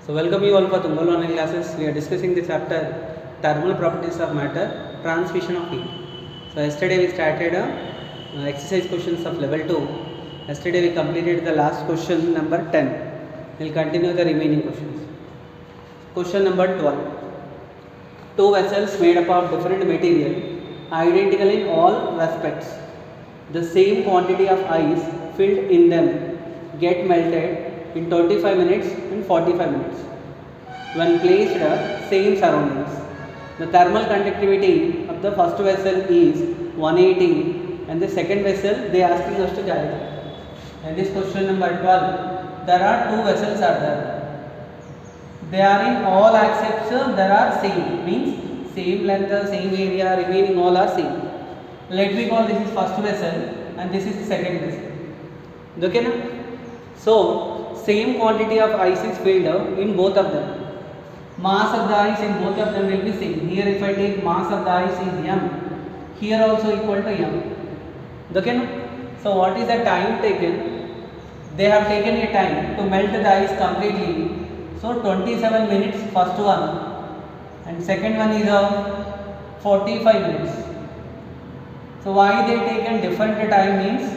So welcome you all for Tungal online classes. We are discussing the chapter thermal properties of matter, transmission of heat. So yesterday we started exercise questions of level 2. Yesterday we completed the last question number 10. We will continue the remaining questions. Question number 12. Two vessels made up of different material, identical in all respects. The same quantity of ice filled in them get melted in 25 minutes and 45 minutes when placed same surroundings. The thermal conductivity of the first vessel is 180 and the second vessel they are asking us to calculate. And this question number 12, there are two vessels are there. They are in all aspects there are same, means same length, same area, remaining all are same. Let me call this is first vessel and this is the second vessel. Okay na? So same quantity of ice is filled in both of them. Mass of the ice in both of them will be same. Here if I take mass of the ice is m, here also equal to m. Okay na? So what is the time taken? They have taken a time to melt the ice completely. So 27 minutes first one and second one is 45 minutes. So why they taken different time means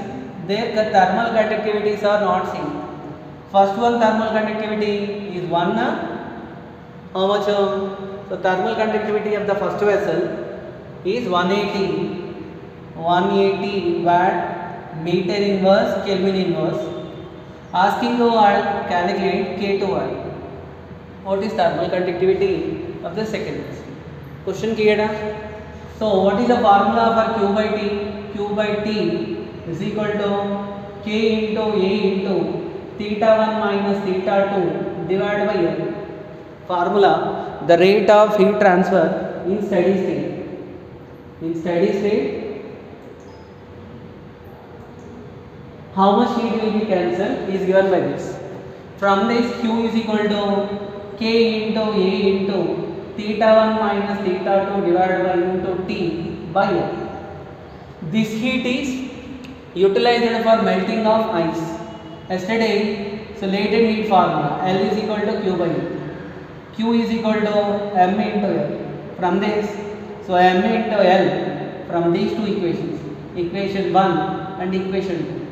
their thermal conductivities are not same. First one thermal conductivity is 1, how much? So thermal conductivity of the first vessel is 180 watt meter inverse Kelvin inverse. Asking you all calculate K2 what is thermal conductivity of the second vessel. Question clear? So what is the formula for Q by T? Q by T is equal to K into A into theta 1 minus theta 2 divided by L. Formula, the rate of heat transfer in steady state. In steady state, how much heat will be cancelled is given by this. From this Q is equal to K into A into theta 1 minus theta 2 divided by into T by L. This heat is utilized for melting of ice. Yesterday, so latent heat formula L is equal to Q by U. Q is equal to M into L. From this, so M into L from these two equations, equation 1 and equation 2.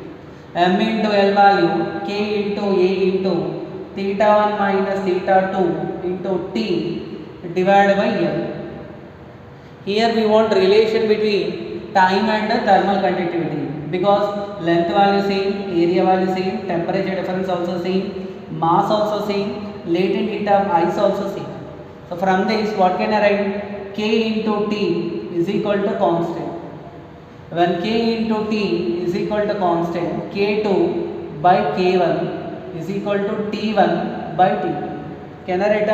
M into L value K into A into theta 1 minus theta 2 into T divided by L. Here we want relation between time and the thermal conductivity because length value same, area value same, temperature difference also same, mass also same, latent heat of ice also same. So from this what can I write? K into T is equal to constant. When K into T is equal to constant, K2 by K1 is equal to T1 by T2. Can I write?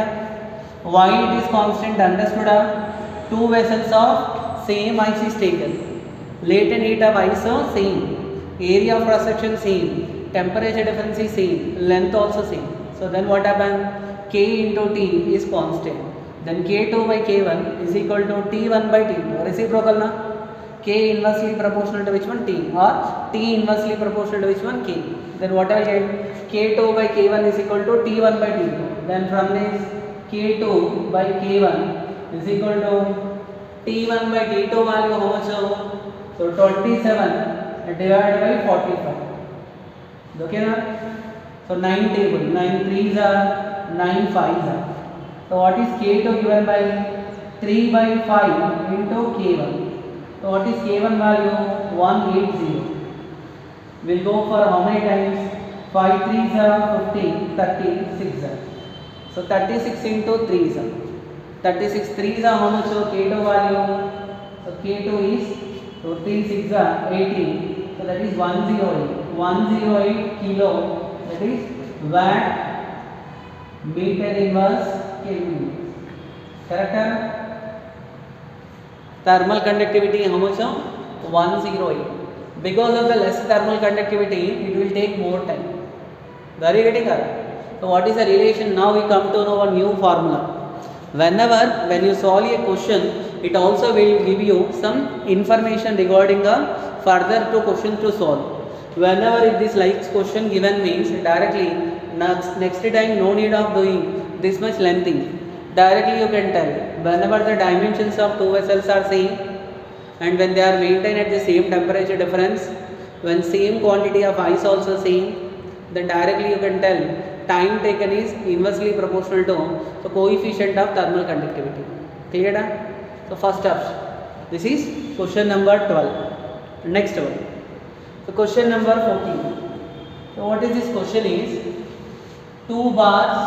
Why it is constant? Understood? Two vessels of same ice is taken. Latent heat of ice same, area of cross section same, temperature difference is same, length also same. So then what happens? K into T is constant. Then K2 by K1 is equal to T1 by T2. Reciprocal na? K inversely proportional to which one? T, or T inversely proportional to which one? K. Then what I will get? K2 by K1 is equal to T1 by T2. Then from this K2 by K1 is equal to T1 by T2 value how much? So 27 divided by 45. Okay na? So 9 table, 9 3s are, 9 5s are. So what is K2 given by 3 by 5 into K1. So what is K1 value? 180. We'll go for how many times? 5 3s are 15, 36 are. So 36 into 3s are. 36 3s are how much? So K2 value. So K2 is, so 3 6 are 18. So that is 108. 108 kilo. That is watt meter inverse Kelvin. Correct? Thermal conductivity how much? 108. Because of the less thermal conductivity, it will take more time. Are you getting it? So what is the relation? Now we come to know a new formula. When you solve a question, it also will give you some information regarding a further two questions to solve. Whenever if this like question given means directly next time no need of doing this much lengthy. Directly you can tell whenever the dimensions of two vessels are same and when they are maintained at the same temperature difference, when same quantity of ice also same, then directly you can tell time taken is inversely proportional to the coefficient of thermal conductivity. Clear? So first option. This is question number 12. Next one. So question number 14. So what is this question is, 2 bars,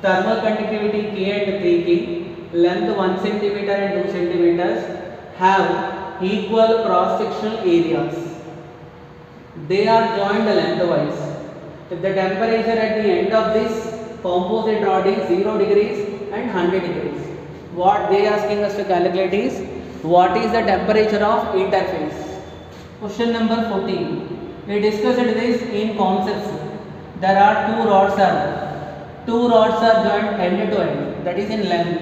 thermal conductivity K and 3K, length 1 centimeter and 2 centimeters, have equal cross sectional areas. They are joined lengthwise. If the temperature at the end of this composite rod is 0 degrees and 100 degrees, what they are asking us to calculate is, what is the temperature of interface? Question number 14. We discussed this in concepts. There are two rods are joined end to end, that is in length.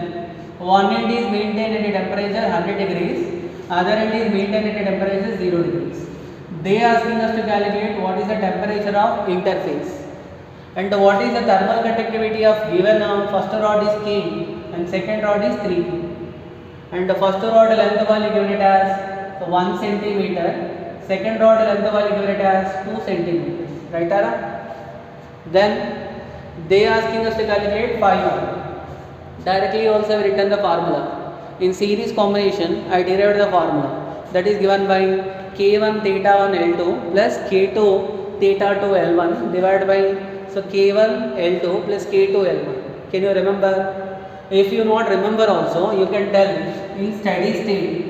One end is maintained at a temperature 100 degrees, other end is maintained at a temperature 0 degrees. They are asking us to calculate what is the temperature of interface and what is the thermal conductivity of given first rod is K and second rod is 3K. And the first rod length value given it as 1 centimeter, second rod length value given it as 2 centimeters. Right, Ara? Then they are asking us to calculate phi 1. Directly also we written the formula. In series combination, I derived the formula that is given by K1 theta 1 L2 plus K2 theta 2 L1 divided by K1 L2 plus K2 L1. Can you remember? If you not remember also, you can tell in steady state,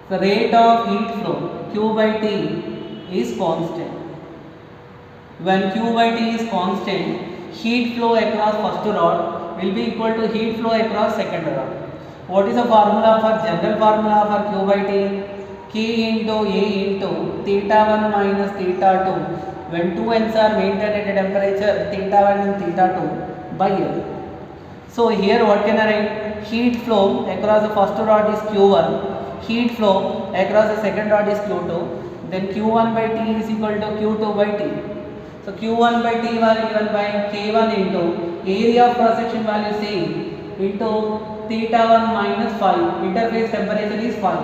the rate of heat flow Q by T is constant. When Q by T is constant, heat flow across first rod will be equal to heat flow across second rod. What is the formula for general formula for Q by T? K into A into theta 1 minus theta 2. When two ends are maintained at a temperature theta 1 and theta 2 by L. So here what can I write? Heat flow across the first rod is Q1, heat flow across the second rod is Q2, then Q1 by T is equal to Q2 by T. So Q1 by T value given by K1 into area of cross section value same into theta 1 minus phi, interface temperature is phi,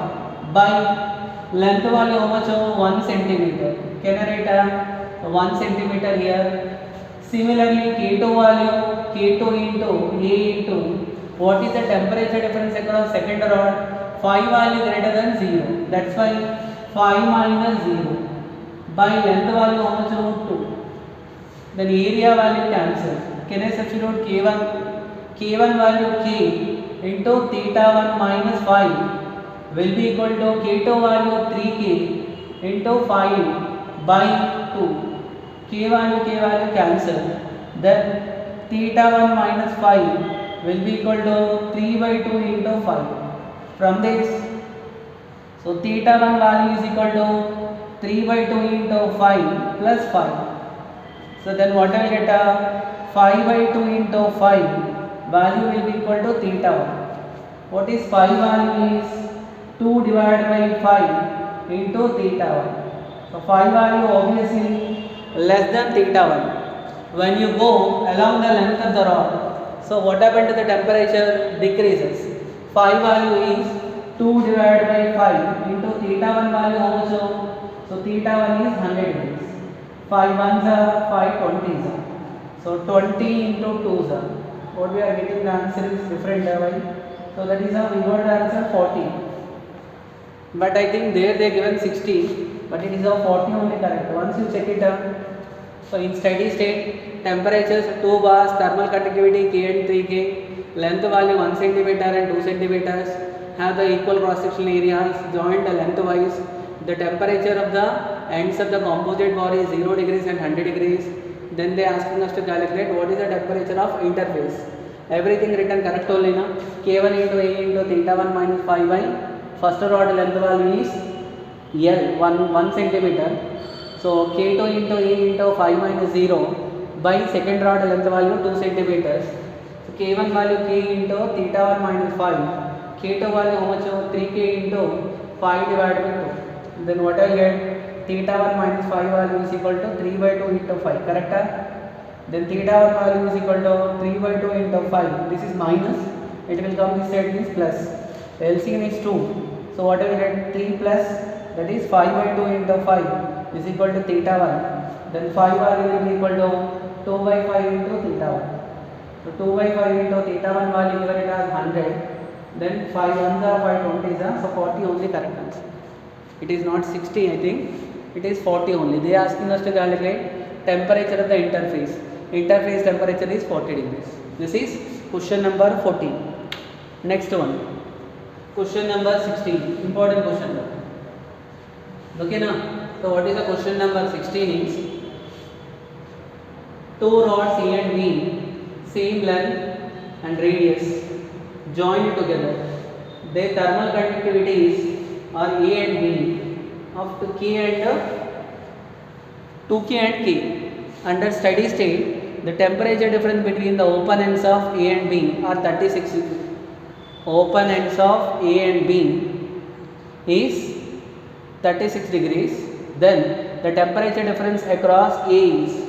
by length value how much? 1 centimeter. Can I write 1 centimeter here? Similarly K2 value, K2 into A into what is the temperature difference across second rod? Phi value greater than 0. That's why phi minus 0 by length value how much? Root 2. Then area value cancels. Can I substitute K1? K1 value K into theta 1 minus phi will be equal to K2 value 3K into phi by 2. K value cancel. Then theta 1 minus phi will be equal to 3 by 2 into phi. From this, so theta 1 value is equal to 3 by 2 into phi plus phi. So then what I will get? Phi by 2 into phi value will be equal to theta 1. What is phi value is 2 divided by phi into theta 1. So phi value obviously less than theta 1. When you go along the length of the rod, so what happened to the temperature? Decreases. Phi value is 2 divided by phi into theta 1 value how much? So theta 1 is 100 degrees. Phi 1s are phi 20s are. So 20 into 2s are. What we are getting, the answer is different. So that is how we got the answer 40. But I think there they given 60, but it is of 40 only correct. Once you check it out. So in steady state, temperatures 2 bars, thermal conductivity K and 3K, length value 1 centimeter and 2 centimeters, have the equal cross sectional areas joined lengthwise. The temperature of the ends of the composite bar is 0 degrees and 100 degrees. Then they are asking us to calculate what is the temperature of interface. Everything written correct only na. K1 into A into theta 1 minus phi by first rod length value is L 1 centimeter. So K2 into A into phi minus 0 by second rod length value 2 centimeters. So K1 value K into theta 1 minus phi. K2 value how much? 3K into phi divided by 2. Then what I get? theta 1 minus phi value is equal to 3 by 2 into 5, correct? Then theta 1 value is equal to 3 by 2 into 5, this is minus, it will come this side means plus, LCM is 2, so what will get 3 plus, that is 5 by 2 into 5 is equal to theta 1, then phi value will be equal to 2 by 5 into theta 1. So 2 by 5 into theta 1 value given it as 100, then 5 ones are 5 20s are, so 40 only correct answer. It is not 60, I think, it is 40 only. They are asking us to calculate temperature of the interface. Interface temperature is 40 degrees. This is question number 14. Next one, question number 16, important question. Okay now, so what is the question number 16 is, two rods A and B, same length and radius, joined together. Their thermal conductivities are A and B of 2K and K. Under steady state, the temperature difference between the open ends of A and B are 36 degrees. Open ends of A and B is 36 degrees. Then the temperature difference across A is.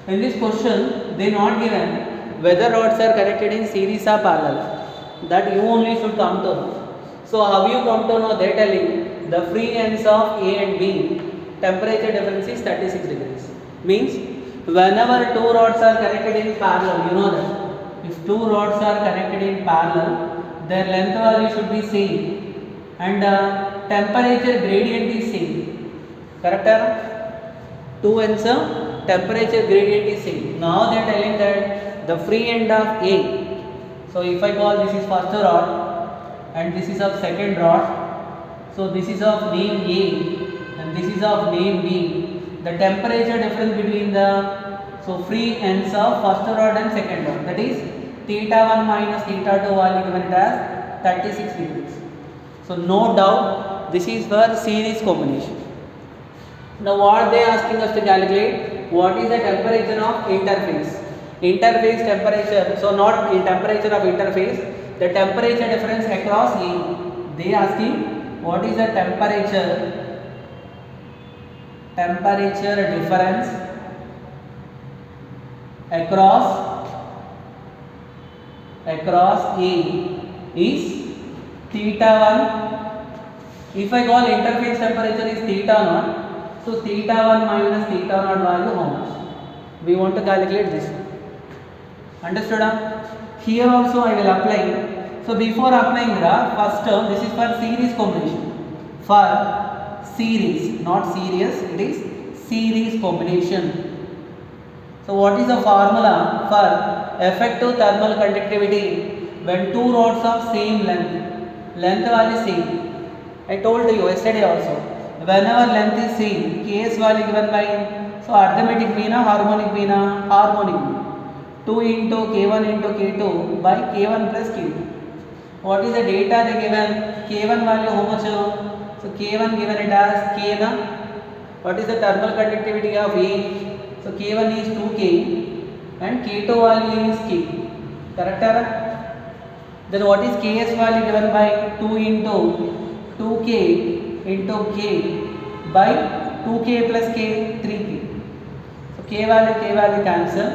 In this question, they not given whether rods are connected in series or parallel. That you only should come to know. So how you come to know? They are telling the free ends of A and B temperature difference is 36 degrees. Means whenever two rods are connected in parallel, you know that if two rods are connected in parallel, their length value should be same and temperature gradient is same. Correct? Two ends temperature gradient is same. Now they are telling that the free end of A. So if I call this is first rod and this is of second rod, so this is of name A and this is of name B. The temperature difference between the free ends of first rod and second rod, that is theta 1 minus theta 2 value given it as 36 degrees. So no doubt this is for series combination. Now what they are asking us to calculate, what is the temperature of interface? Interface temperature, so not in temperature of interface, the temperature difference across A. They are asking what is the temperature difference across A is theta 1. If I call interface temperature is theta naught, so theta 1 minus theta naught value how much? We want to calculate this. Understood? Here also I will apply. So before applying first this is for series combination. For series, not serious, it is series combination. So what is the formula for effective thermal conductivity when two rods of same length value same? I told you yesterday also, whenever length is same, K's value given by, so arithmetic mean harmonic mean, harmonic mean 2 into K1 into K2 by K1 plus K2. What is the data they given? K1 value how much? So K1 given it as K na. What is the thermal conductivity of A? So K1 is 2K and K2 value is K. Correct? Then what is Ks value given by 2 into 2K into K by 2K plus K, 3K. So K value cancel.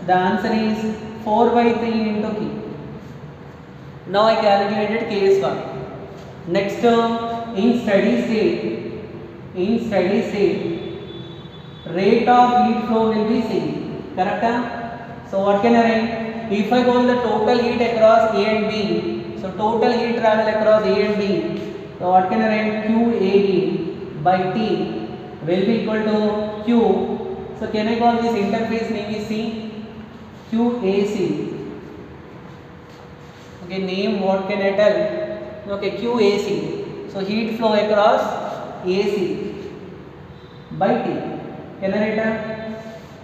The answer is 4 by 3 into K. Now I calculated K's value. Next in steady state, rate of heat flow will be same. Correct? So what can I write? If I call the total heat across A and B, so total heat travel across A and B, so what can I write? QAB by T will be equal to Q. So can I call this interface name is C? QAC. Okay, name what can I tell? Okay, QAC. So heat flow across AC by T. Can I write?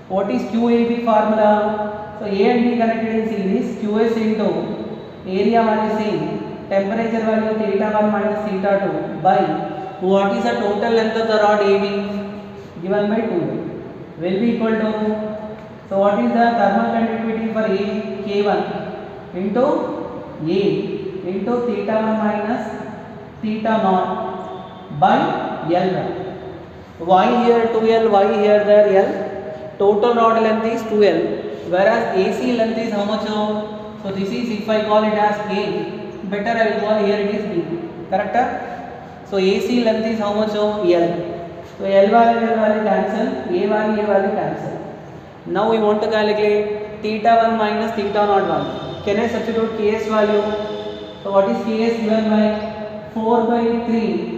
What is QAB formula? So A and B connected in series, QS into area value same, temperature value theta 1 minus theta 2 by what is the total length of the rod AB given by 2 will be equal to, so what is the thermal conductivity for A? K1 into A into theta 1 minus theta naught by L. Why here 2L, why here there L? Total rod length is 2L, whereas AC length is how much? So this is, if I call it as A, better I will call here it is B. Correct? So AC length is how much? L. So L value cancel, A value cancel. Now we want to calculate theta 1 minus theta naught 1. Can I substitute Ks value? So what is Ks given by 4 by 3.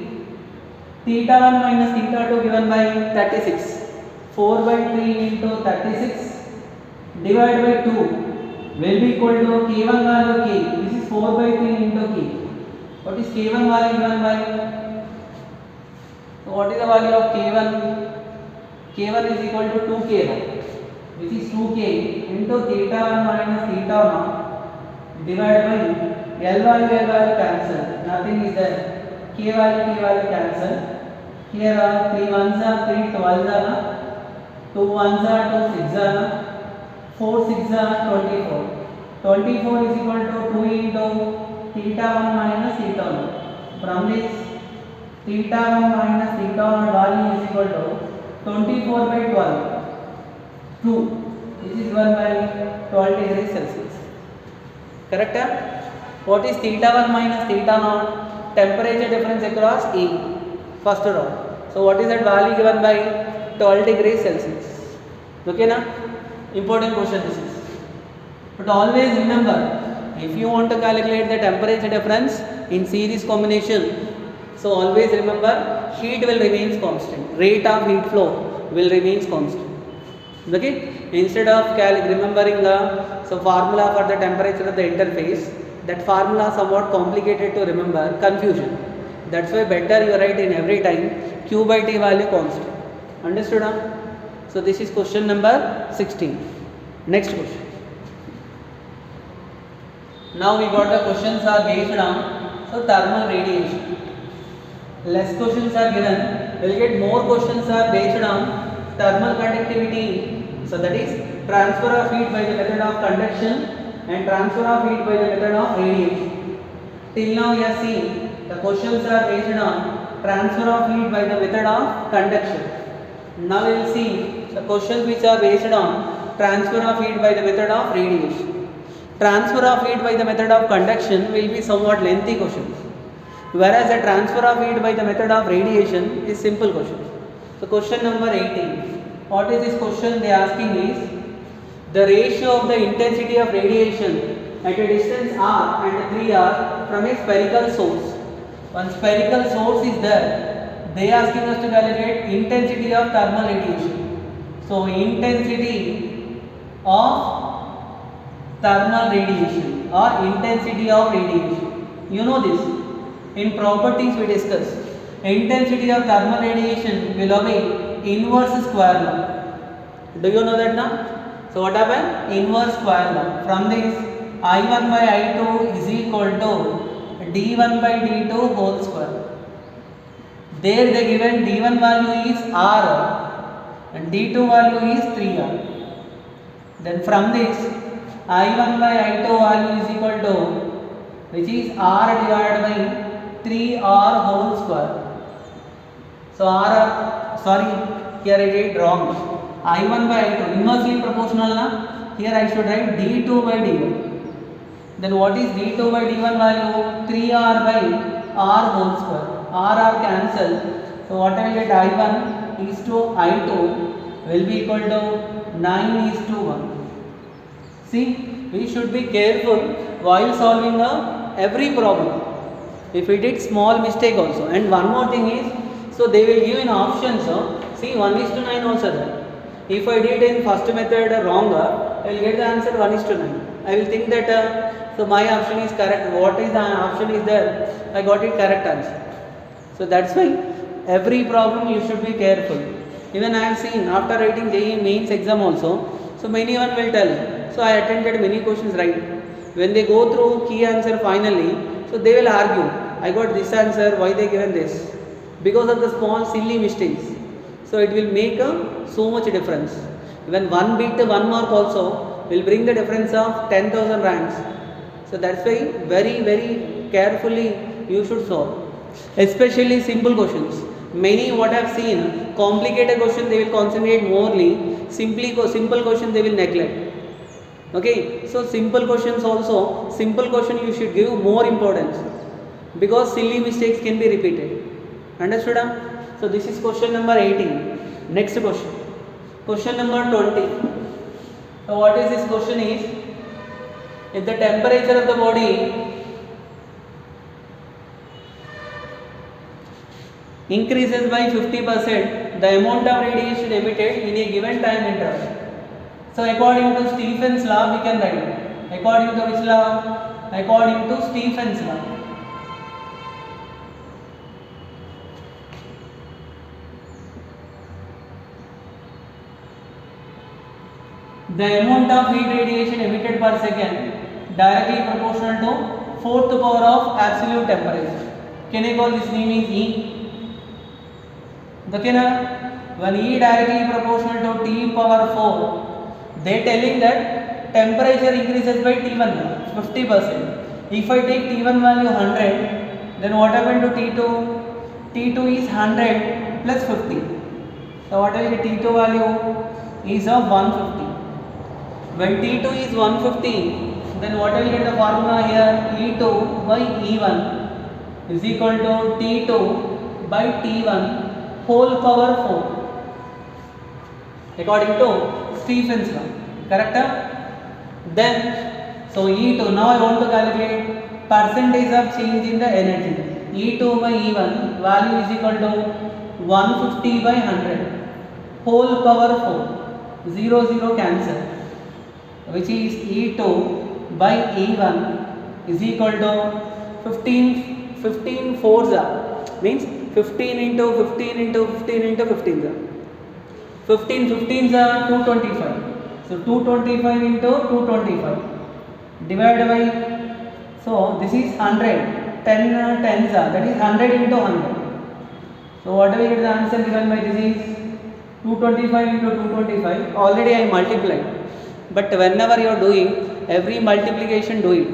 Theta 1 minus theta 2 given by 36. 4 by 3 into 36 divided by 2 will be equal to K1 value K. This is 4 by 3 into K. What is K1 value given by? So what is the value of K1? K1 is equal to 2K1, which is 2K into theta 1 minus theta naught divided by L value cancel. Nothing is there. K value cancel. Here are 3 ones are 3 12s are 2 ones are 2 6 are 4 6 are 24. 24 is equal to 2 into theta 1 minus theta 1. From this theta 1 minus theta 1 value is equal to 24 by 12. 2. This is 1 by 12 degrees Celsius. Correct? What is theta 1 minus theta 0? Temperature difference across A, first row. So what is that value given by 12 degrees Celsius? Okay na? Important question this is. But always remember, if you want to calculate the temperature difference in series combination, so always remember heat will remain constant. Rate of heat flow will remain constant. Okay? Instead of remembering the formula for the temperature of the interface, that formula somewhat complicated to remember, confusion. That's why better you write in every time Q by T value constant. Understood? So this is question number 16. Next question. Now we got the questions are based on thermal radiation. Less questions are given. We will get more questions are based on thermal conductivity. So that is transfer of heat by the method of conduction and transfer of heat by the method of radiation. Till now you have seen the questions are based on transfer of heat by the method of conduction. Now we will see the questions which are based on transfer of heat by the method of radiation. Transfer of heat by the method of conduction will be somewhat lengthy questions, whereas the transfer of heat by the method of radiation is simple question. So question number 18. What is this question they are asking is the ratio of the intensity of radiation at a distance r and 3r from a spherical source. One spherical source is there. They are asking us to calculate intensity of thermal radiation. So intensity of thermal radiation or intensity of radiation. You know this. In properties we discuss. Intensity of thermal radiation will obey inverse square law. Do you know that now? So what happened? Inverse square law. From this, I1 by I2 is equal to D1 by D2 whole square. There they given D1 value is R and D2 value is 3R. Then from this, I1 by I2 value is equal to, which is R divided by 3R whole square. So here I did wrong. I1 by I2 inversely proportional na. Here I should write D2 by D1. Then what is D2 by D1 value? 3R by R whole square. R cancel. So what I will get I1 is to I2 will be equal to 9 is to 1. See, we should be careful while solving every problem. If we did small mistake also. And one more thing is, so they will give in options. See 1 is to 9 also there. If I did in first method wrong, I will get the answer 1 is to 9. I will think that so my option is correct. What is the option is there? I got it correct answer. So that's why every problem you should be careful. Even I have seen after writing JEE mains exam also. So many one will tell. So I attended many questions right. When they go through key answer finally, so they will argue. I got this answer. Why they given this? Because of the small silly mistakes. So it will make so much difference. Even 1 bit, 1 mark also will bring the difference of 10,000 ranks. So that's why very carefully you should solve. Especially simple questions. Many what I have seen, complicated question they will concentrate morely, simple question they will neglect. Okay, so simple questions also, simple question you should give more importance because silly mistakes can be repeated. Understood? So this is question number 18. Next question. Question number 20. So what is this question is, if the temperature of the body increases by 50%, the amount of radiation emitted in a given time interval. So according to Stephen's law, we can write. According to which law? According to Stephen's law. The amount of heat radiation emitted per second directly proportional to fourth power of absolute temperature. Can I call this name is E? Okay, na? When E directly proportional to T power 4, they telling that temperature increases by T1 50%. If I take T1 value 100, then what happened to T2? T2 is 100 plus 50. So what will get T2 value is of 150. When T2 is 150, then what will get the formula here? E2 by E1 is equal to T2 by T1 whole power 4 according to Stephen's law. Correct? Then, so E2, now I want to calculate percentage of change in the energy. E2 by E1 value is equal to 150 by 100 whole power 4, 0 0 cancel, which is E2 by E1 is equal to 15 4s means 15 into 15 into 15 into 15. 15 15s are 225. So 225 into 225 divided by, so this is 100. 10 tens are, that is 100 into 100. So what will get the answer given by this is 225 into 225. Already I multiplied. But whenever you are doing every multiplication, do it.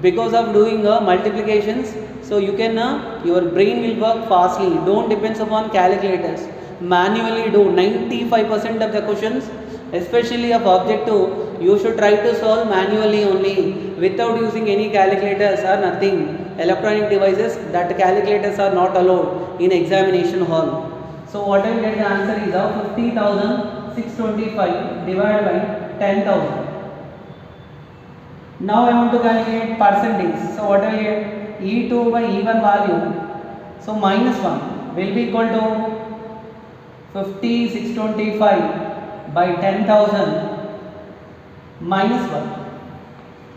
Because of doing multiplications, so you can your brain will work fastly. Don't depend upon calculators. Manually do 95% of the questions, especially of objective, you should try to solve manually only without using any calculators or nothing. Electronic devices, that calculators are not allowed in examination hall. So what I will get the answer is of 50,625 divided by 10,000. Now I want to calculate percentage. So what I will get? E2 by E1 value. So minus 1 will be equal to 50,625 by 10,000 minus 1.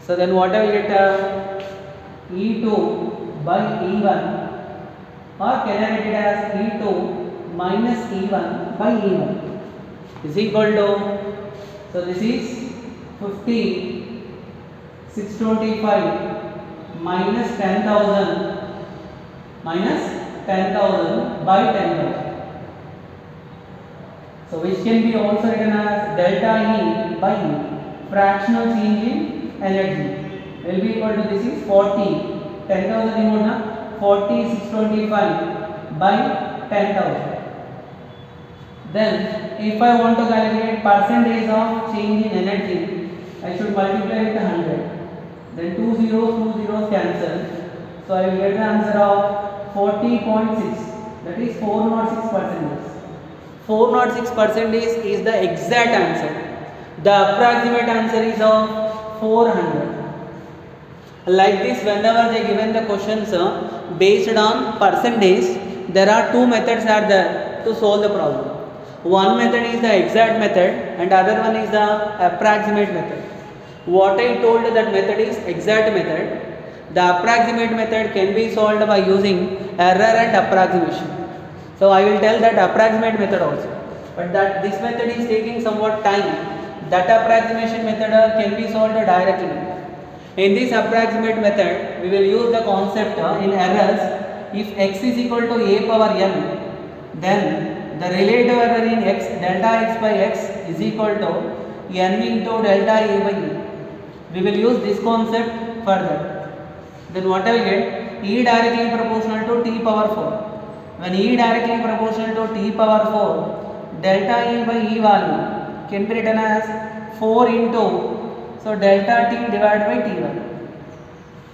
So then what I will get? E2 by E1, or can I write it as E2 minus E1 by E1 is equal to, so this is 50,625 minus 10,000 by 10,000. So which can be also written as delta E by E, fractional change in energy, will be equal to, this is 40, 10,000 removed, 40,625 by 10,000. Then if I want to calculate percentage of change in energy, I should multiply with 100. Then 2 zeros cancel. So I will get the answer of 40.6, that is 406%. 406% is the exact answer. The approximate answer is of 400. Like this, whenever they given the questions based on percentage, there are two methods are there to solve the problem. One method is the exact method and other one is the approximate method. What I told that method is exact method. The approximate method can be solved by using error and approximation. So I will tell that approximate method also. But that this method is taking somewhat time. That approximation method can be solved directly. In this approximate method, we will use the concept in errors. If x is equal to a power n, then the relative error in x, delta x by x is equal to n into delta a by e. We will use this concept further. Then what I will get? E directly proportional to t power 4. when E directly proportional to T power 4, delta E by E value can be written as 4 into, so delta T divided by T1.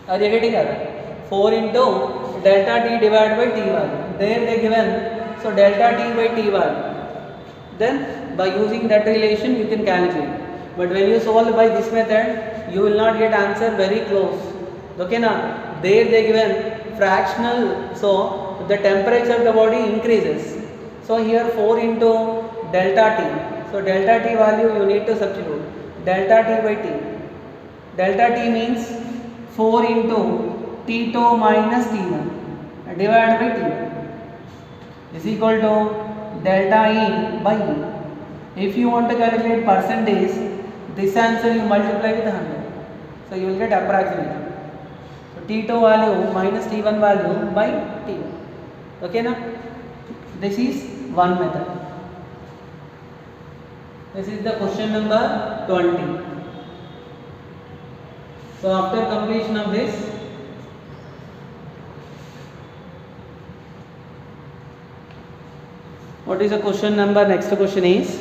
Are you getting it? 4 into delta T divided by T1. There they given, so delta T by T1. Then by using that relation you can calculate. But when you solve by this method, you will not get answer very close. Okay na? There they given fractional, so the temperature of the body increases. So here 4 into delta T. So delta T value you need to substitute. Delta T by T. Delta T means 4 into T2 minus T1 divided by T1 is equal to delta E by E. If you want to calculate percentage, this answer you multiply with 100. So you will get approximately. So T2 value minus T1 value by T1. Okay na? This is one method. This is the question number 20. So after completion of this, what is the question number? Next question is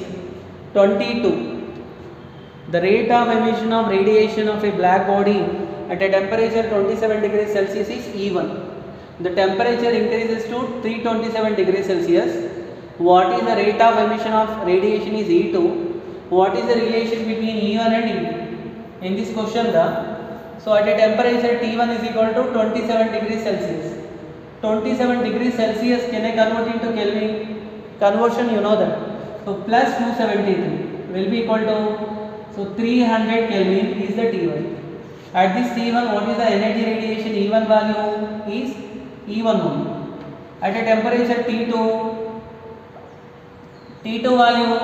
22. The rate of emission of radiation of a black body at a temperature 27 degrees Celsius is E1. The temperature increases to 327 degrees Celsius. What is the rate of emission of radiation is E2. What is the relation between E1 and E2? In this question, so at a temperature T1 is equal to 27 degrees Celsius. 27 degrees Celsius, can I convert into Kelvin? Conversion you know that. So plus 273 will be equal to, so 300 Kelvin is the T1. At this T1, what is the energy radiation E1 value is E1 only. At a temperature T2 value,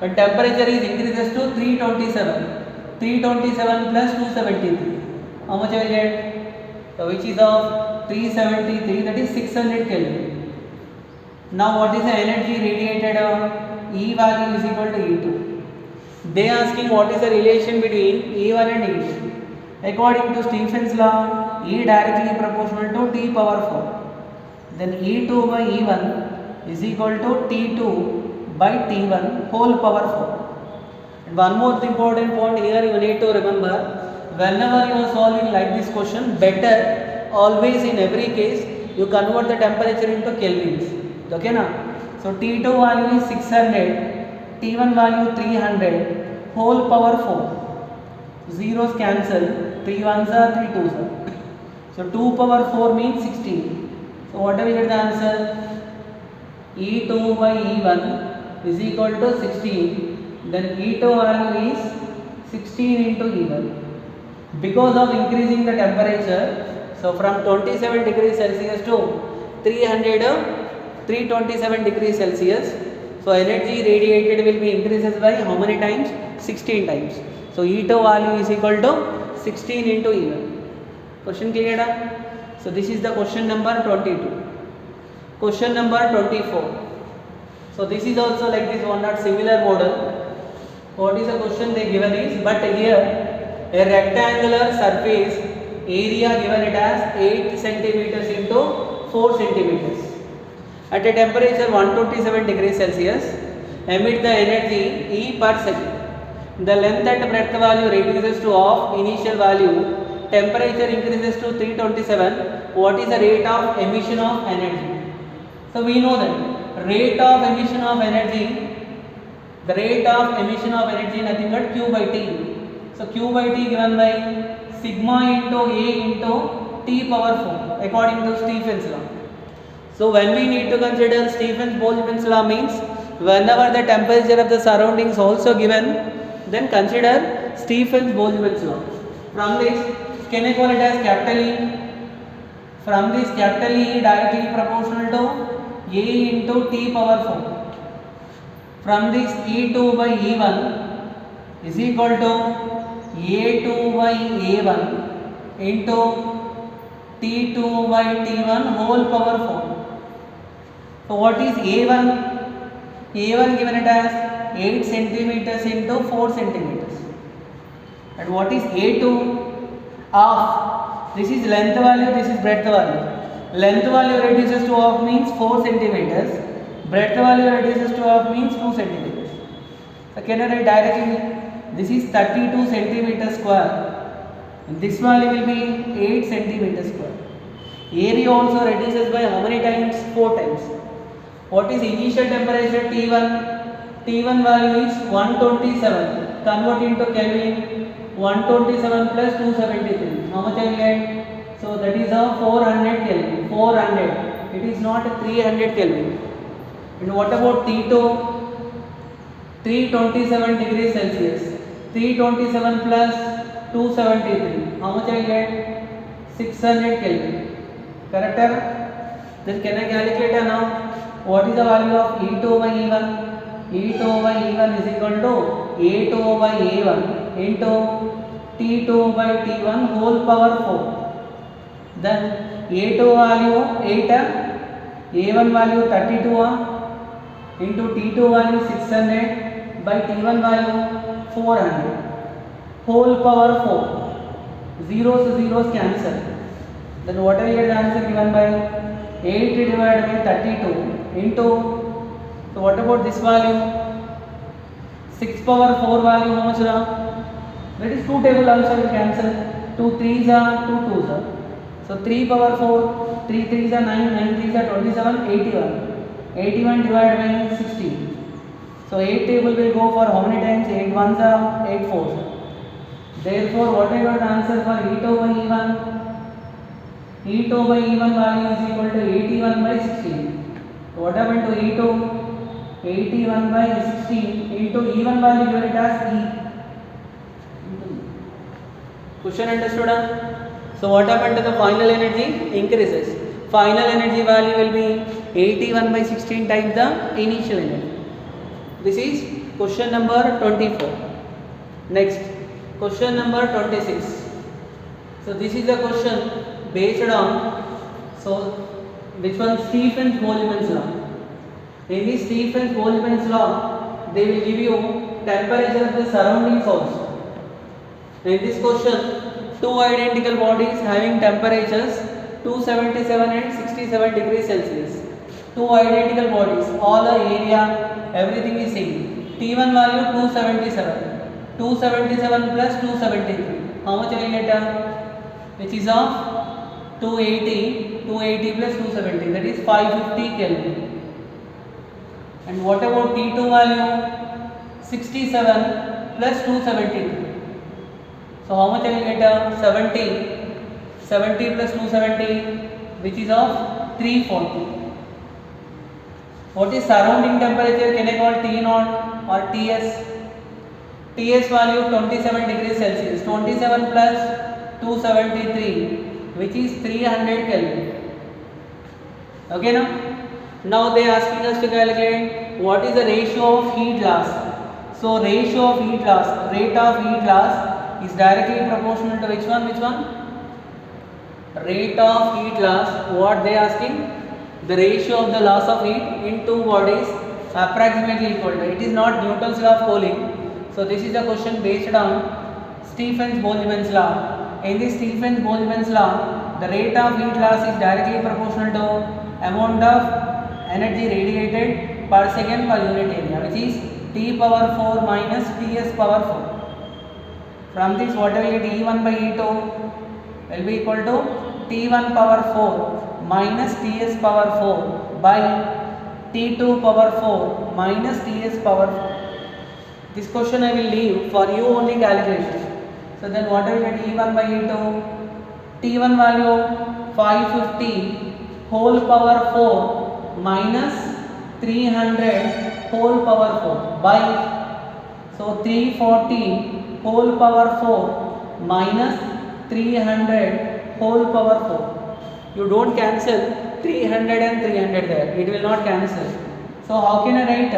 the temperature is increases to 327. 327 plus 273. How much I will get? So which is of 373, that is 600 Kelvin. Now what is the energy radiated? E value is equal to E2. They are asking what is the relation between E1 and E2. According to Stephen's law, E directly proportional to T power 4. Then E2 by E1 is equal to T2 by T1 whole power 4. And one more important point here you need to remember. Whenever you are solving like this question, better always in every case you convert the temperature into Kelvins. Okay na? So T2 value is 600, T1 value 300, whole power 4. Zeros cancel, 3 ones are 3 twos are. So 2 power 4 means 16. So what do we get the answer? E2 by E1 is equal to 16. Then E2 value is 16 into E1. Because of increasing the temperature, so from 27 degrees Celsius to 327 degrees Celsius, so energy radiated will be increases by how many times? 16 times. So E2 value is equal to 16 into E1. Question clear? So this is the question number 22. Question number 24. So this is also like this one, not similar model. What is the question they given is, but here a rectangular surface area given it as 8 centimeters into 4 centimeters. At a temperature 127 degrees Celsius, emit the energy E per second. The length and breadth value reduces to half initial value. Temperature increases to 327. What is the rate of emission of energy? So we know that rate of emission of energy, the rate of emission of energy nothing but Q by T. So Q by T given by sigma into A into T power 4 according to Stephen's law. So when we need to consider Stephen's-Boltzmann's law means whenever the temperature of the surroundings also given, then consider Stephen's-Boltzmann's law. From this, can I call it as capital E? From this capital E directly proportional to A into T power 4. From this E2 by E1 is equal to A2 by A1 into T2 by T1 whole power 4. So what is A1? A1 given it as 8 centimeters into 4 centimeters. And what is A2? Half. This is length value, this is breadth value. Length value reduces to half means 4 centimeters. Breadth value reduces to half means 2 centimeters. So can I write directly? This is 32 centimeters square. And this value will be 8 centimeters square. Area also reduces by how many times? 4 times. What is initial temperature T1? T1 value is 127. Convert into Kelvin. 127 plus 273. How much I will get? So that is a 400 Kelvin. 400. It is not 300 Kelvin. And what about T2? 327 degrees Celsius. 327 plus 273. How much I will get? 600 Kelvin. Correct? Then can I calculate now? What is the value of E2 by E1? E2 by E1 is equal to A2 by A1 into T2 by T1 whole power 4. Then A2 value 8, A1 value 32 into T2 value 600 by T1 value 400 whole power 4. Zeros to zeros cancel. Then what will get the answer given by 8 divided by 32 into, so what about this value? 6 power 4 value how much now? That is 2 table also will cancel. 2 3s are 2 2s are. So 3 power 4, 3 3s are 9, 9 3s are 27, 81. 81 divided by 16. So 8 table will go for how many times? 8 1s are 8 4s. Therefore, what I got the answer for E2 by E1? E2 by E1 value is equal to 81 by 16. So what happened to E2? 81 by 16 into E1 value given it as E. Question understood? So what happened to the final energy? Increases. Final energy value will be 81 by 16 times the initial energy. This is question number 24. Next, question number 26. So this is the question based on, so which one? Stephen-Boltzmann's law. In this Stephen-Boltzmann's law, they will give you temperature of the surroundings also. In this question, two identical bodies having temperatures 277 and 67 degrees Celsius. Two identical bodies, all the area, everything is same. T1 value 277. 277 plus 273. How much I will get? Which is of 280. 280 plus 270. That is 550 Kelvin. And what about T2 value? 67 plus 273. So how much I will get? 70. 70 plus 270, which is of 340. What is surrounding temperature? Can I call T0 or TS? TS value 27 degrees Celsius. 27 plus 273, which is 300 Kelvin. Okay now? Now they are asking us to calculate what is the ratio of heat loss. So ratio of heat loss, rate of heat loss is directly proportional to which one? Which one? Rate of heat loss. What they are asking? The ratio of the loss of heat in two bodies approximately equal to. It is not Newton's law of cooling. So this is a question based on Stephen-Boltzmann's law. In this Stephen-Boltzmann's law, the rate of heat loss is directly proportional to amount of energy radiated per second per unit area, which is T power 4 minus Ts power 4. From this, what will get? E1 by E2 will be equal to T1 power 4 minus Ts power 4 by T2 power 4 minus Ts power 4. This question I will leave for you only calculation. So then what will get? E1 by E2? T1 value 550 whole power 4 minus 300 whole power 4 by, so 340 whole power 4 minus 300 whole power 4. You don't cancel 300 and 300 there. It will not cancel. So how can I write?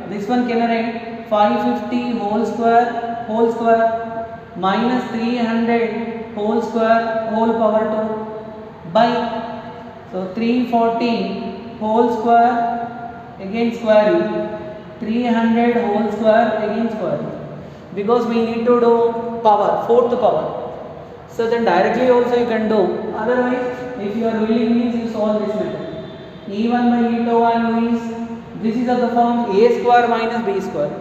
This one can I write? 550 whole square minus 300 whole square whole power 2 by, so 340 whole square again square root, 300 whole square again square root, because we need to do power, fourth power. So then directly also you can do, otherwise if you are ruling means you solve this method. E1 by E2 value is, this is of the form a square minus b square.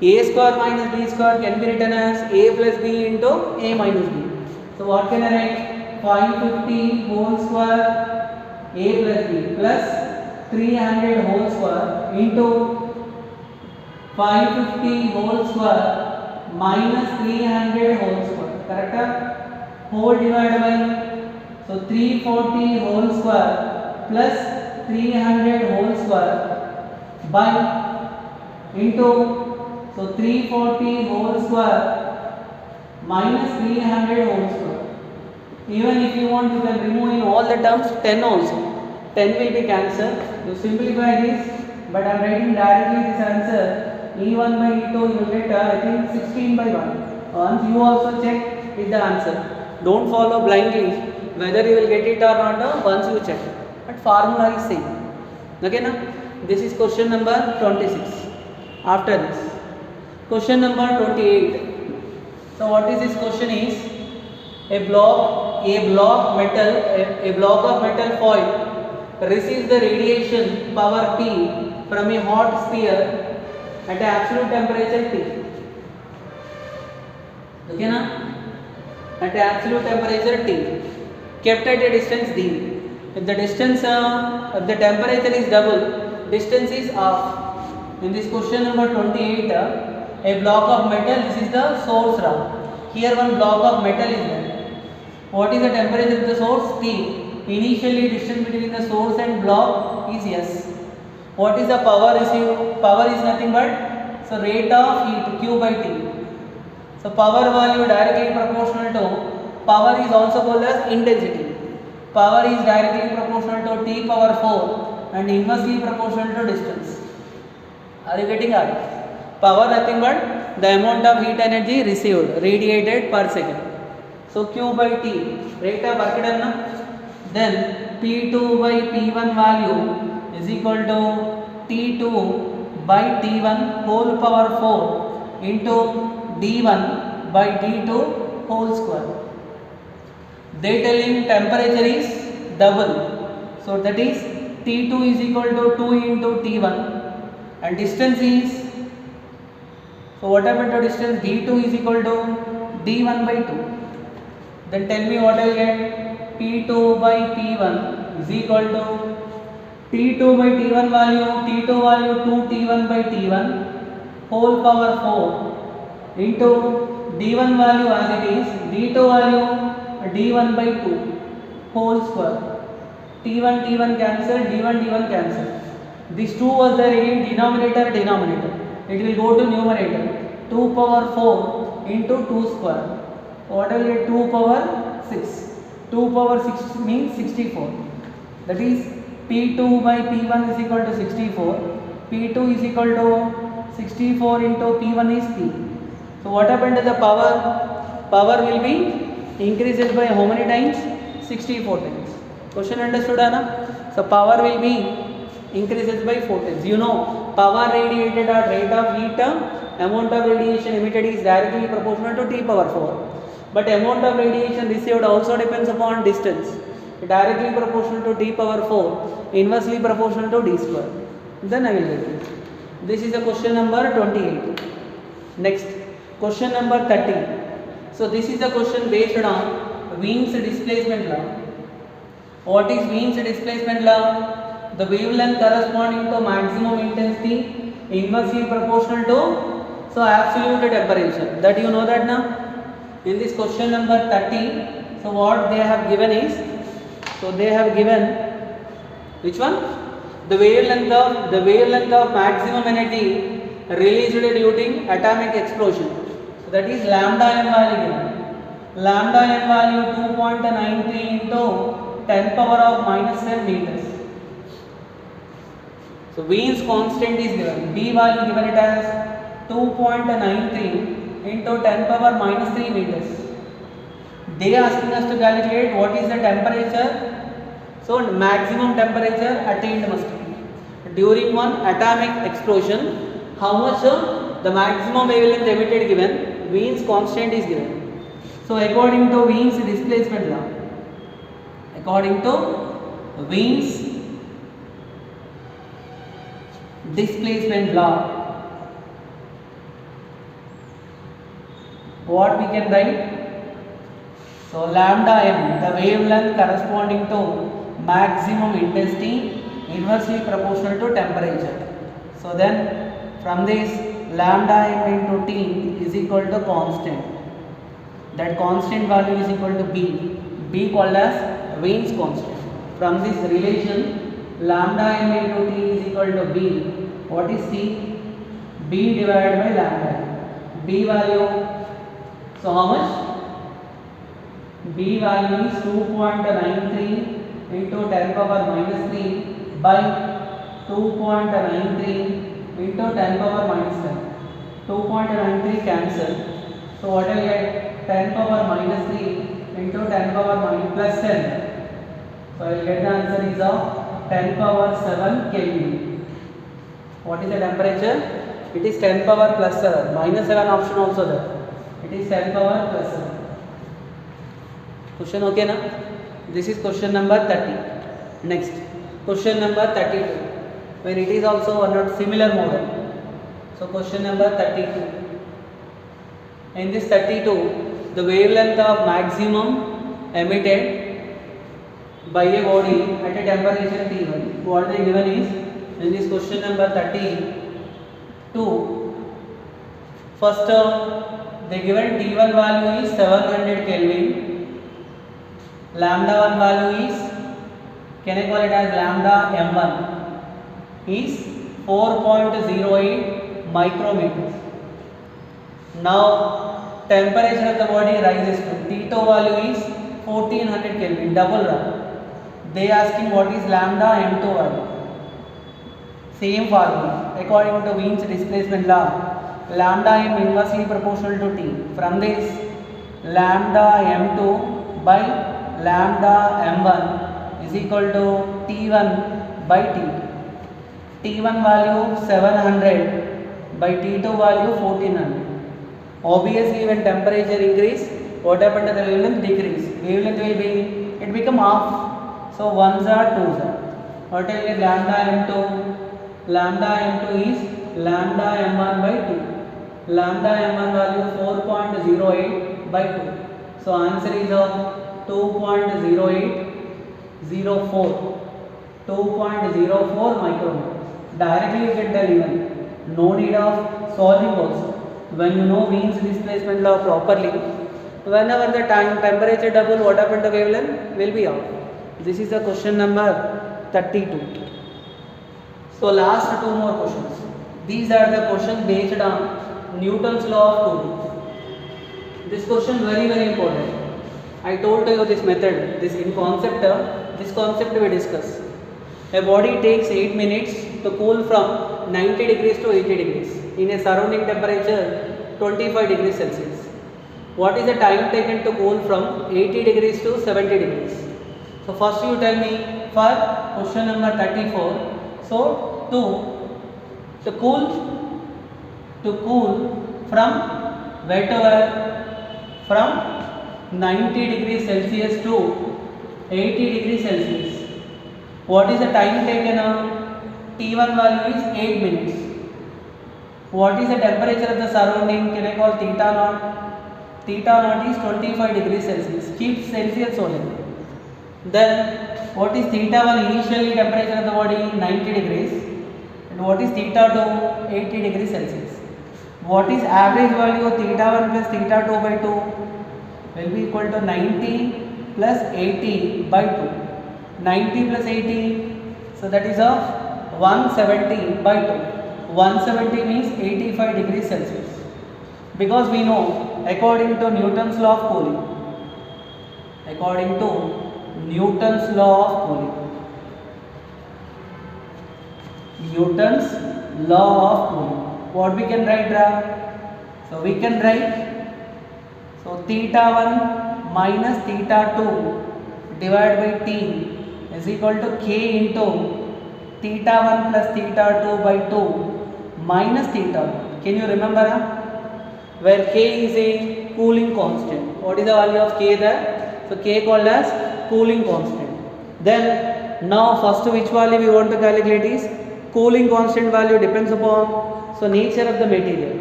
A square minus b square can be written as a plus b into a minus b. So what can I write? 550 whole square a plus b plus 300 whole square into 550 whole square minus 300 whole square. Correct? Whole divided by, so 340 whole square plus 300 whole square by into, so 340 whole square minus 300 whole square. Even if you want, you can remove in all the terms 10 also. 10 will be cancelled. You simplify this, but I am writing directly this answer. E1 by E2 you will get I think 16 by 1. Once you also check with the answer. Don't follow blindly whether you will get it or not once you check. But formula is same. Okay na? This is question number 26. After this, question number 28. So what is this question is, a block of metal foil receives the radiation power P from a hot sphere at an absolute temperature T. Okay na? At an absolute temperature T, kept at a distance D. If the distance, if the temperature is double, distance is half. In this question number 28, a block of metal, this is the source round. Here one block of metal is there. What is the temperature of the source? T. Initially distance between the source and block is S. What is the power received? Power is nothing but, so rate of heat Q by T. So power value directly proportional to, power is also called as intensity. Power is directly proportional to T power 4 and inversely proportional to distance. Are you getting it? Power nothing but the amount of heat energy received, radiated per second. So Q by T, rate of work done. Then P2 by P1 value is equal to T2 by T1 whole power 4 into D1 by D2 whole square. They telling temperature is double. So that is T2 is equal to 2 into T1 and distance is, so what happened to distance? D2 is equal to D1 by 2. Then tell me what I will get. P2 by P1 is equal to T2 by T1 value, T2 value 2T1 by T1 whole power 4 into D1 value as it is, D2 value D1 by 2 whole square. T1 T1 cancel, D1 D1 cancel. This 2 was there in denominator. It will go to numerator. 2 power 4 into 2 square. So what will get? 2 power 6. 2 power 6 means 64. That is P2 by P1 is equal to 64. P2 is equal to 64 into P1 is P. So what happened to the power? Power will be increases by how many times? 64 times. Question understood, Anna? So power will be increases by 4 times. You know, power radiated or rate of heat, amount of radiation emitted is directly proportional to T power 4. But amount of radiation received also depends upon distance. Directly proportional to T power 4, inversely proportional to D square. Then I will get it. This is the question number 28. Next, question number 30. So this is the question based on Wien's displacement law. What is Wien's displacement law? The wavelength corresponding to maximum intensity inversely proportional to, so absolute temperature. That you know that now? In this question number 30, so what they have given is, so they have given which one? The wavelength of maximum energy released during atomic explosion. So that is lambda n value given. Lambda n value 2.93 into 10 power of minus 10 meters. So Wien's constant is given. B value given it as 2.93 into 10 power minus 3 meters. They are asking us to calculate what is the temperature. So maximum temperature attained must be during one atomic explosion. How much the maximum wavelength emitted given. Wien's constant is given. So according to Wien's displacement law, According to Wien's displacement law, what we can write? So lambda m, the wavelength corresponding to maximum intensity inversely proportional to temperature. So then from this lambda m into T is equal to constant. That constant value is equal to B called as Wien's constant. From this relation lambda m into T is equal to B. What is T? B divided by lambda. B value, so how much? B value is 2.93 into 10 power minus 3 by 2.93 into 10 power minus 10. 2.93 cancel. So what will get? 10 power minus 3 into 10 power minus plus 10. So I will get the answer is of 10 power 7 Kelvin. What is the temperature? It is 10 power plus 7. Minus 7 option also there. It is 10 power plus 7. Question okay na? This is question number 30. Next, question number 32. When it is also one of similar model. So question number 32. In this 32, the wavelength of maximum emitted by a body at a temperature T1. What they given is, in this question number 32, first they given T1 value is 700 Kelvin. Lambda 1 value is, can I call it as lambda m1 is 4.08 micrometers. Now temperature of the body rises to T2 value is 1400 Kelvin, double run. They asking what is lambda m2 value. Same formula according to Wien's displacement law. Lambda m inversely proportional to T. From this lambda m2 by lambda m1 is equal to T1 by T2. T1 value 700 by T2 value 1400. Obviously when temperature increase, what happened to the wavelength? Decrease. Wavelength will be, it become half. So 1s are 2s are. What will get lambda m2? Lambda m2 is lambda m1 by 2. Lambda m1 value 4.08 by 2. So answer is of 2.0804 micrometers. Directly you get the even. No need of solving also. When you know Wien's displacement law properly, whenever the temperature double, what happened to wavelength will be off. This is the question number 32. So last two more questions. These are the questions based on Newton's law of cooling. This question very important. I told you this method, this concept we discuss. A body takes 8 minutes to cool from 90 degrees to 80 degrees in a surrounding temperature 25 degrees Celsius. What is the time taken to cool from 80 degrees to 70 degrees? So first you tell me for question number 34. So to cool from where to where? From 90 degrees Celsius to 80 degrees Celsius. What is the time taken on? T1 value is 8 minutes. What is the temperature of the surrounding? Can I call theta naught? Theta naught is 25 degrees Celsius. Keep Celsius only. Then what is theta 1 initially temperature of the body? 90 degrees. And what is theta 2? 80 degrees Celsius. What is average value of theta 1 plus theta 2 by 2? Will be equal to 90 plus 80 by 2. 90 plus 80, so that is of 170 by 2. 170 means 85 degrees Celsius. Because we know according to Newton's law of cooling, what we can write? So we can write, so theta 1 minus theta 2 divided by T is equal to K into theta 1 plus theta 2 by 2 minus theta 1. Can you remember? Where K is a cooling constant. What is the value of K there? So K called as cooling constant. Then now first which value we want to calculate is cooling constant value depends upon so nature of the material.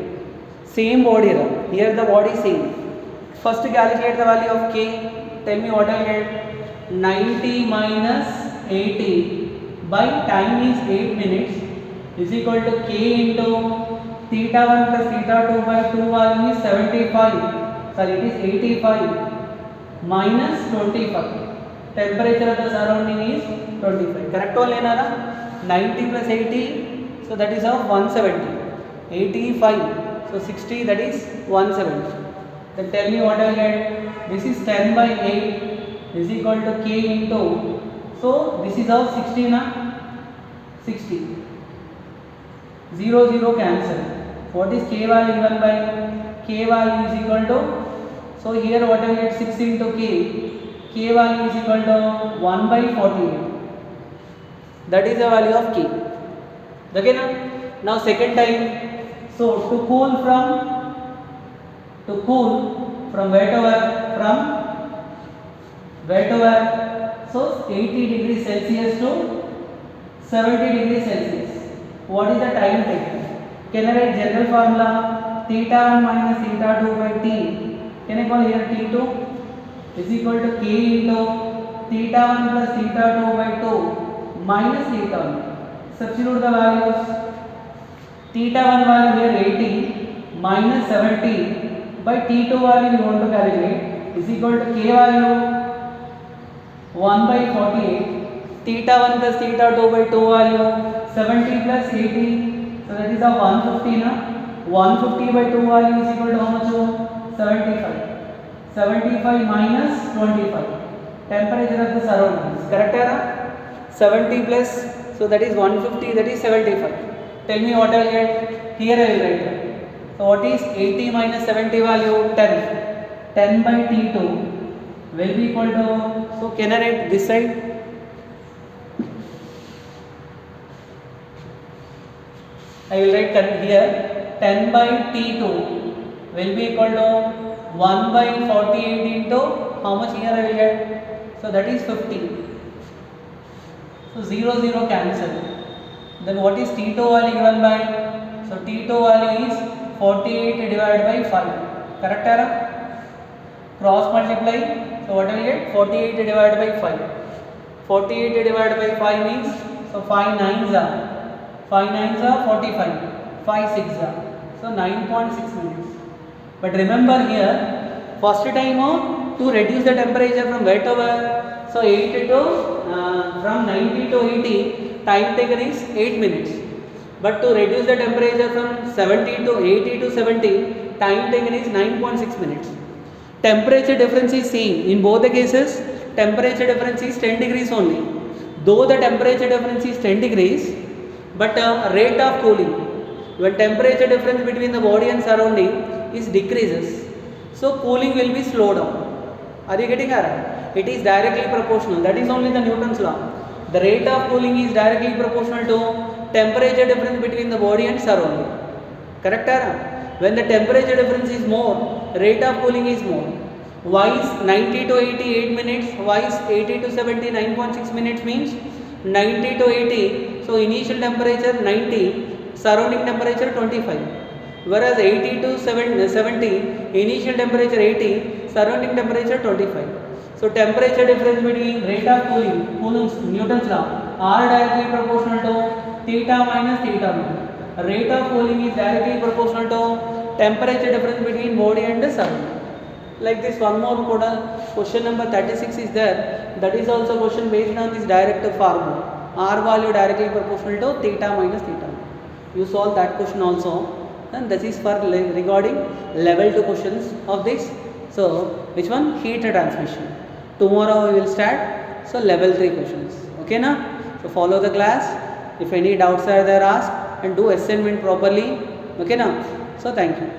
Same body here the body same. First calculate the value of K. Tell me what I'll get. 90 minus 80 by time is 8 minutes is equal to K into theta 1 plus theta 2 by 2 value is 75. Sorry, it is 85 minus 25. Temperature of the surrounding is 25. Correct all lenara? 90 plus 80, so that is of 170. 85, so 60, that is 170. Then tell me what I will get. This is 10 by 8 is equal to K into, so this is of 60 na? 60. 0 0 cancel. What is K value given by? K value is equal to, so here what I will get 6 into K. K value is equal to 1 by 48. That is the value of K. Okay na? Now second time. So to cool from where to where? From where to where? So 80 degrees Celsius to 70 degrees Celsius. What is the time taken? Can I write general formula? Theta 1 minus theta 2 by T. Can I call here T2? Is equal to K into theta 1 plus theta 2 by 2 minus theta 1. Substitute the values. Theta 1 value here 80 minus 70 by T2 value we want to calculate is equal to K value 1 by 48. Theta 1 plus theta 2 by 2 value 70 plus 80, so that is a 150 na. 150 by 2 value is equal to how much? 75. 75 minus 25. Temperature of the surroundings. Correct era? 70 plus, so that is 150, that is 75. Tell me what I will get. Here I will write that. So what is 80 minus 70 value? 10. 10 by T2 will be equal to, so can I write this side? I will write here 10 by T2 will be equal to 1 by 48 into how much here I will get? So that is 50. So 0 0 cancel. Then what is T2 value given by? So T2 value is 48 divided by 5. Correct error? Cross multiply. So what I will get? 48 divided by 5. 48 divided by 5 means, so 5 9s are 45. 5 6s are, so 9.6 minutes. But remember here, first time to reduce the temperature from where to where? So 8 to from 90 to 80, time taken is 8 minutes. But to reduce the temperature from 70 to 80 to 70, time taken is 9.6 minutes. Temperature difference is same. In both the cases, temperature difference is 10 degrees only. Though the temperature difference is 10 degrees, but rate of cooling, when temperature difference between the body and surrounding is decreases, so cooling will be slowed down. Are you getting it? It is directly proportional. That is only the Newton's law. The rate of cooling is directly proportional to temperature difference between the body and surrounding. Correct? When the temperature difference is more, rate of cooling is more. Why is 90 to 80 8 minutes? Why is 80 to 70 9.6 minutes means 90 to 80. So initial temperature 90, surrounding temperature 25. Whereas 80 to 70, initial temperature 80, surrounding temperature 25. So temperature difference between rate of cooling, Newton's law, are directly proportional to theta minus theta naught. Rate of cooling is directly proportional to temperature difference between body and the surrounding. Like this, one more question number 36 is there. That is also question based on this direct formula. R value directly proportional to theta minus theta. You solve that question also. And this is for regarding level 2 questions of this. So which one? Heat transmission. Tomorrow we will start. So level 3 questions. Okay na? So follow the class. If any doubts are there, ask and do assignment properly. Okay na? So thank you.